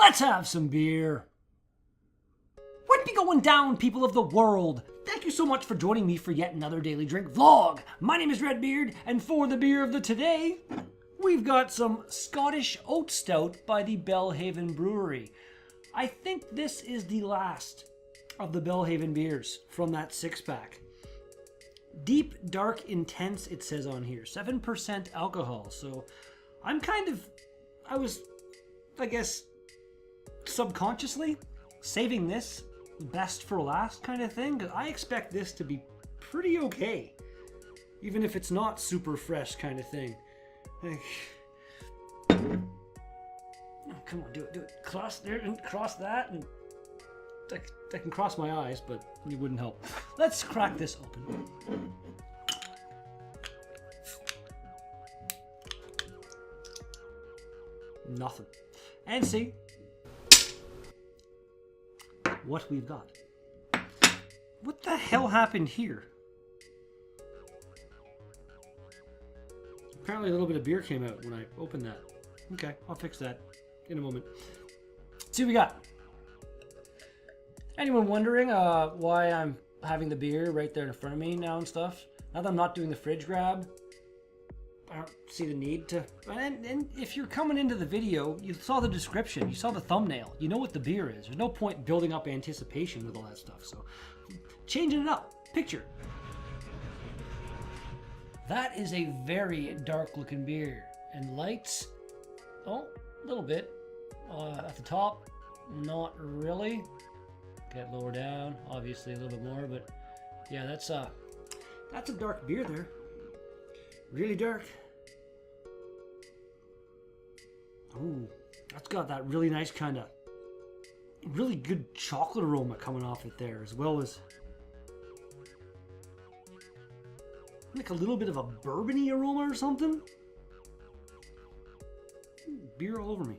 Let's have some beer. What be going down, people of the world? Thank you so much for joining me for yet another Daily Drink vlog. My name is Redbeard, and for the beer of the today, we've got some Scottish Oat Stout by the Bellhaven Brewery. I think this is the last of the Bellhaven beers from that six-pack. Deep, dark, intense, it says on here. 7% alcohol, so I was, I guess, subconsciously saving this best for last kind of thing, because I expect this to be pretty okay, even if it's not super fresh kind of thing. Oh, come on, do it. Cross there and cross that, and I can cross my eyes, but it wouldn't help. Let's crack this open. Nothing. And see what we've got. What the hell happened here? Apparently a little bit of beer came out when I opened that. Okay, I'll fix that in a moment. Let's see what we got. Anyone wondering why I'm having the beer right there in front of me now and stuff? Now that I'm not doing the fridge grab, I don't see the need to. And if you're coming into the video, you saw the description, you saw the thumbnail, you know what the beer is. There's no point building up anticipation with all that stuff. So, changing it up. Picture. That is a very dark looking beer. And lights, oh, a little bit. At the top, not really. Get lower down, obviously a little bit more, but yeah, that's a dark beer there. Really dark. Ooh, that's got that really nice kind of, really good chocolate aroma coming off it there, as well as like a little bit of a bourbony aroma or something. Ooh, beer all over me.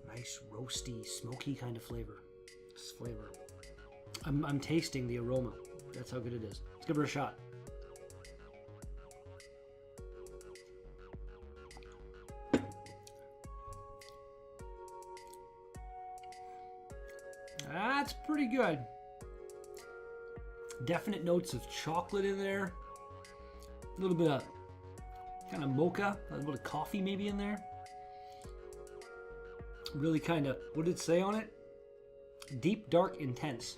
Nice roasty, smoky kind of flavor. I'm tasting the aroma. That's how good it is. Let's give her a shot. That's pretty good. Definite notes of chocolate in there. A little bit of kind of mocha, a little bit of coffee maybe in there. Really kind of, what did it say on it? Deep, dark, intense.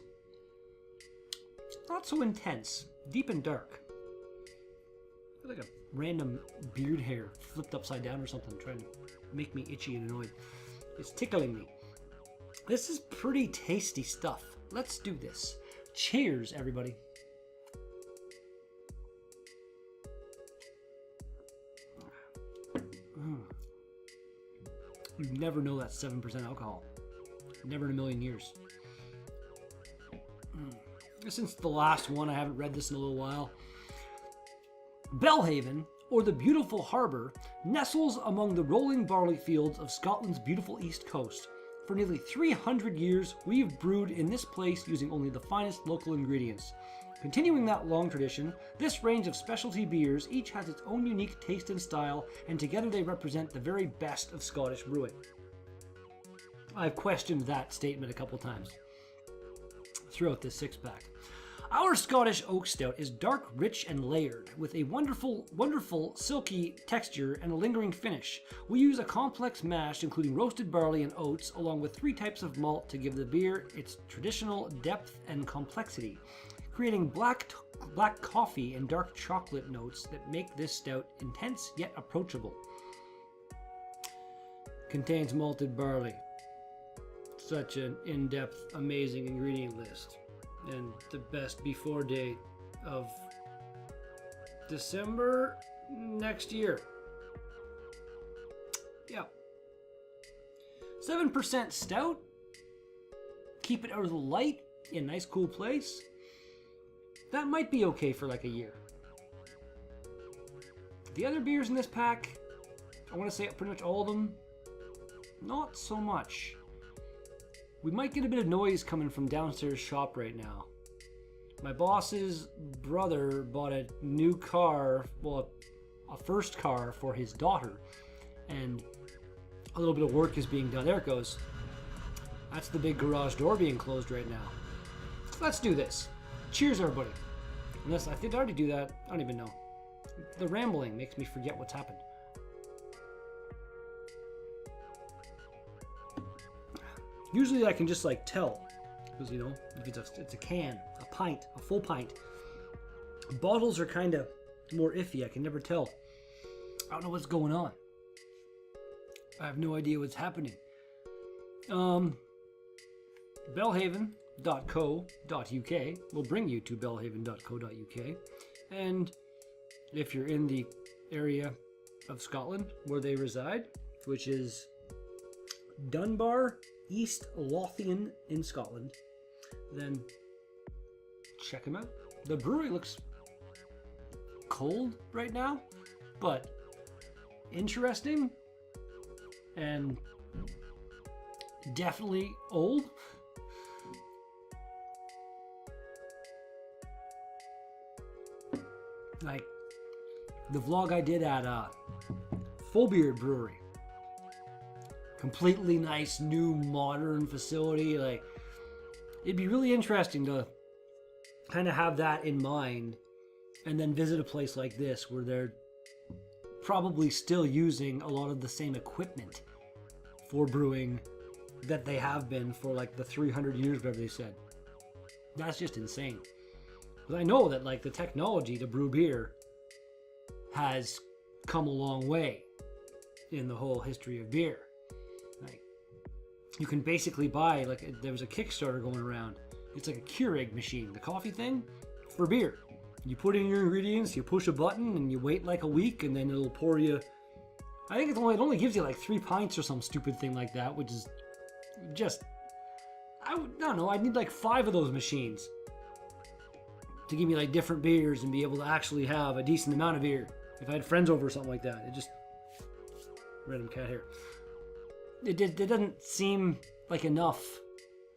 Not so intense. Deep and dark. Like a random beard hair flipped upside down or something, trying to make me itchy and annoyed. It's tickling me. This is pretty tasty stuff. Let's do this. Cheers, everybody. You never know that's 7% alcohol. Never in a million years. Since the last one, I haven't read this in a little while. Bellhaven, or the Beautiful Harbour, nestles among the rolling barley fields of Scotland's beautiful east coast. For nearly 300 years, we've brewed in this place using only the finest local ingredients. Continuing that long tradition, this range of specialty beers each has its own unique taste and style, and together they represent the very best of Scottish brewing. I've questioned that statement a couple times throughout this six-pack. Our Scottish Oak Stout is dark, rich, and layered, with a wonderful silky texture and a lingering finish. We use a complex mash including roasted barley and oats, along with 3 types of malt to give the beer its traditional depth and complexity, creating black coffee and dark chocolate notes that make this stout intense yet approachable. Contains malted barley. Such an in-depth, amazing ingredient list. And the best before date of December next year. Yep. 7% stout. Keep it out of the light in a nice cool place. That might be okay for like a year. The other beers in this pack, I want to say pretty much all of them, not so much. We might get a bit of noise coming from downstairs shop right now. My boss's brother bought a new car, well, a first car for his daughter, and a little bit of work is being done. There it goes. That's the big garage door being closed right now. Let's do this. Cheers, everybody. Unless I think I already do that. I don't even know. The rambling makes me forget what's happened. Usually I can just like tell, because you know, if it's a can, a pint, a full pint. Bottles are kind of more iffy. I can never tell. I don't know what's going on. I have no idea what's happening. Bellhaven.co.uk will bring you to bellhaven.co.uk, and if you're in the area of Scotland where they reside, which is Dunbar, East Lothian in Scotland, then check them out. The brewery looks cold right now, but interesting and definitely old. Like the vlog I did at Full Beard Brewery. Completely nice, new, modern facility. Like, it'd be really interesting to kind of have that in mind and then visit a place like this where they're probably still using a lot of the same equipment for brewing that they have been for like the 300 years, whatever they said. That's just insane. Because I know that like the technology to brew beer has come a long way in the whole history of beer. Like, you can basically buy, like, there was a Kickstarter going around. It's like a Keurig machine, the coffee thing, for beer. You put in your ingredients, you push a button, and you wait like a week, and then it'll pour you. I think it only gives you like 3 pints or some stupid thing like that, which is just, I don't know. I'd need like 5 of those machines to give me like different beers and be able to actually have a decent amount of beer if I had friends over or something like that. It just, random cat here. It doesn't seem like enough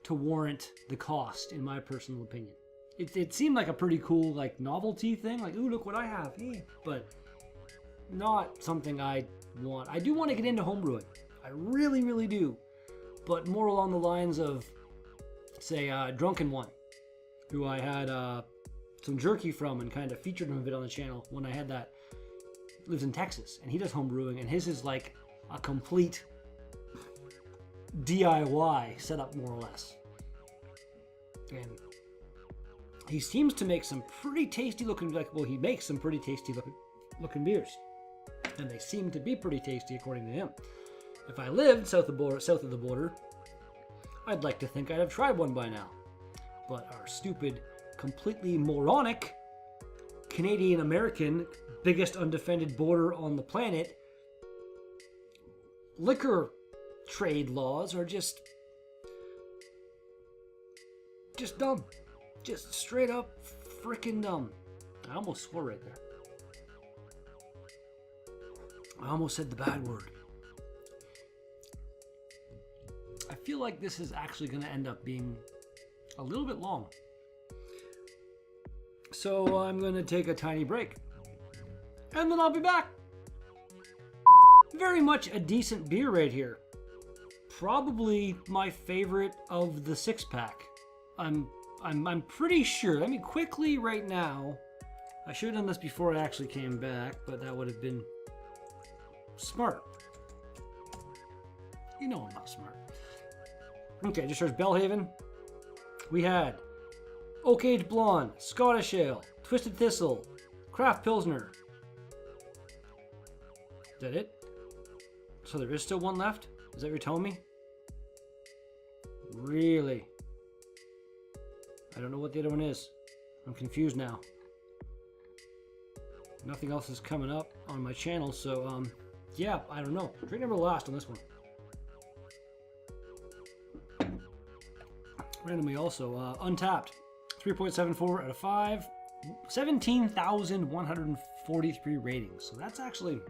to warrant the cost, in my personal opinion. It seemed like a pretty cool like novelty thing, like, ooh, look what I have, yeah. But not something I want. I do want to get into homebrewing. I really, really do. But more along the lines of, say, Drunken One, who I had some jerky from and kind of featured him a bit on the channel when I had that. Lives in Texas, and he does homebrewing, and his is like a complete DIY setup, more or less. And he seems to make some pretty tasty looking, he makes some pretty tasty looking beers. And they seem to be pretty tasty according to him. If I lived south of the border, I'd like to think I'd have tried one by now. But our stupid, completely moronic Canadian-American, biggest undefended border on the planet, liquor trade laws are just dumb. Just straight up freaking dumb. I almost swore right there. I almost said the bad word. I feel like this is actually going to end up being a little bit long. So I'm going to take a tiny break. And then I'll be back. Very much a decent beer right here. Probably my favorite of the 6-pack. I'm pretty sure. Let me quickly right now. I should have done this before I actually came back, but that would have been smart. You know I'm not smart. Okay, just search Bellhaven. We had Oak Age Blonde, Scottish Ale, Twisted Thistle, Craft Pilsner. Is that it? So there is still one left? Is that what you're telling me? Really? I don't know what the other one is. I'm confused now. Nothing else is coming up on my channel, so yeah, I don't know. Drink number last on this one. Randomly also, Untapped, 3.74 out of 5, 17,143 ratings. So that's actually a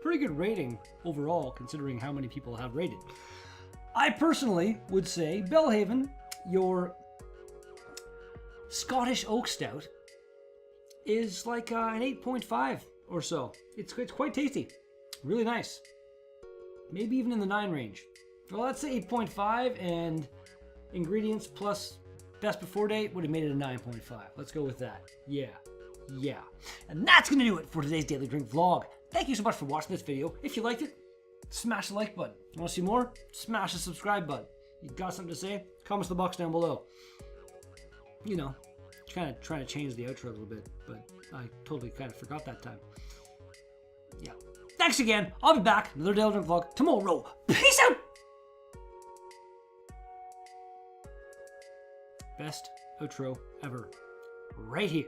pretty good rating overall, considering how many people have rated. I personally would say Bellhaven, your Scottish Oak Stout, is like an 8.5 or so. It's quite tasty. Really nice. maybe even in the 9 range. Well, let's say 8.5, and ingredients plus best before date would have made it a 9.5. Let's go with that. Yeah. And that's going to do it for today's Daily Drink vlog. Thank you so much for watching this video. If you liked it, smash the like button. You want to see more? Smash the subscribe button. You got something to say? Comments in the box down below. You know, kind of trying to change the outro a little bit, but I totally kind of forgot that time. Yeah. Thanks again. I'll be back. Another Daily Drink vlog tomorrow. Peace out! Best outro ever. Right here.